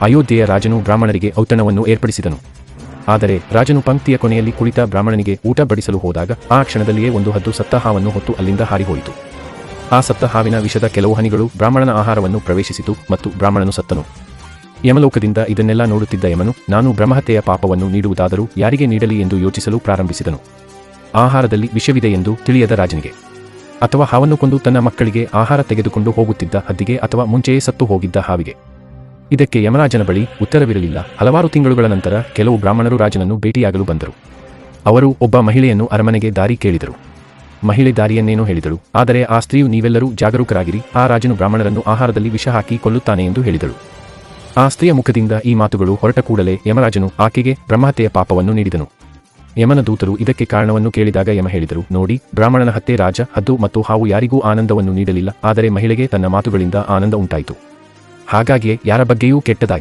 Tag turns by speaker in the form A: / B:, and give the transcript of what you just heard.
A: ಅಯೋಧ್ಯೆಯ ರಾಜನು ಬ್ರಾಹ್ಮಣರಿಗೆ ಔತಣವನ್ನು ಏರ್ಪಡಿಸಿದನು. ಆದರೆ ರಾಜನು ಪಂಕ್ತಿಯ ಕೊನೆಯಲ್ಲಿ ಕುಳಿತ ಬ್ರಾಹ್ಮಣನಿಗೆ ಊಟ ಬಡಿಸಲು ಹೋದಾಗ ಆ ಕ್ಷಣದಲ್ಲಿಯೇ ಒಂದು ಹದ್ದು ಸತ್ತ ಹಾವನ್ನು ಹೊತ್ತು ಅಲ್ಲಿಂದ ಹಾರಿಹೋಯಿತು. ಆ ಸತ್ತ ಹಾವಿನ ವಿಷದ ಕೆಲವು ಹನಿಗಳು ಬ್ರಾಹ್ಮಣನ ಆಹಾರವನ್ನು ಪ್ರವೇಶಿಸಿತು ಮತ್ತು ಬ್ರಾಹ್ಮಣನು ಸತ್ತನು. ಯಮಲೋಕದಿಂದ ಇದನ್ನೆಲ್ಲ ನೋಡುತ್ತಿದ್ದ ಯಮನು, ನಾನು ಬ್ರಹ್ಮಹತ್ಯೆಯ ಪಾಪವನ್ನು ನೀಡುವುದಾದರೂ ಯಾರಿಗೆ ನೀಡಲಿ ಎಂದು ಯೋಚಿಸಲು ಪ್ರಾರಂಭಿಸಿದನು. ಆಹಾರದಲ್ಲಿ ವಿಷವಿದೆ ಎಂದು ತಿಳಿಯದ ರಾಜನಿಗೆ, ಅಥವಾ ಹಾವನ್ನು ಕೊಂದು ತನ್ನ ಮಕ್ಕಳಿಗೆ ಆಹಾರ ತೆಗೆದುಕೊಂಡು ಹೋಗುತ್ತಿದ್ದ ಹದ್ದಿಗೆ, ಅಥವಾ ಮುಂಚೆಯೇ ಸತ್ತು ಹೋಗಿದ್ದ ಹಾವಿಗೆ. ಇದಕ್ಕೆ ಯಮರಾಜನ ಬಳಿ ಉತ್ತರವಿರಲಿಲ್ಲ. ಹಲವಾರು ತಿಂಗಳುಗಳ ನಂತರ ಕೆಲವು ಬ್ರಾಹ್ಮಣರು ರಾಜನನ್ನು ಭೇಟಿಯಾಗಲು ಬಂದರು. ಅವರು ಒಬ್ಬ ಮಹಿಳೆಯನ್ನು ಅರಮನೆಗೆ ದಾರಿ ಕೇಳಿದರು. ಮಹಿಳೆ ದಾರಿಯನ್ನೇನೋ ಹೇಳಿದಳು. ಆದರೆ ಆ ಸ್ತ್ರೀಯು, ನೀವೆಲ್ಲರೂ ಜಾಗರೂಕರಾಗಿರಿ, ಆ ರಾಜನು ಬ್ರಾಹ್ಮಣರನ್ನು ಆಹಾರದಲ್ಲಿ ವಿಷ ಹಾಕಿ ಕೊಲ್ಲುತ್ತಾನೆ ಎಂದು ಹೇಳಿದಳು. ಆ ಸ್ತ್ರೀಯ ಮುಖದಿಂದ ಈ ಮಾತುಗಳು ಹೊರಟ ಕೂಡಲೇ ಯಮರಾಜನು ಆಕೆಗೆ ಬ್ರಹ್ಮಹತ್ಯೆಯ ಪಾಪವನ್ನು ನೀಡಿದನು. ಯಮನ ದೂತರು ಇದಕ್ಕೆ ಕಾರಣವನ್ನು ಕೇಳಿದಾಗ ಯಮ ಹೇಳಿದರು, ನೋಡಿ, ಬ್ರಾಹ್ಮಣನ ಹತ್ಯೆ ರಾಜ, ಹದ್ದು ಮತ್ತು ಹಾವು ಯಾರಿಗೂ ಆನಂದವನ್ನು ನೀಡಲಿಲ್ಲ, ಆದರೆ ಮಹಿಳೆಗೆ ತನ್ನ ಮಾತುಗಳಿಂದ ಆನಂದ ಉಂಟಾಯಿತು. ಹಾಗಾಗಿಯೇ ಯಾರ ಬಗ್ಗೆಯೂ ಕೆಟ್ಟದಾಗಿ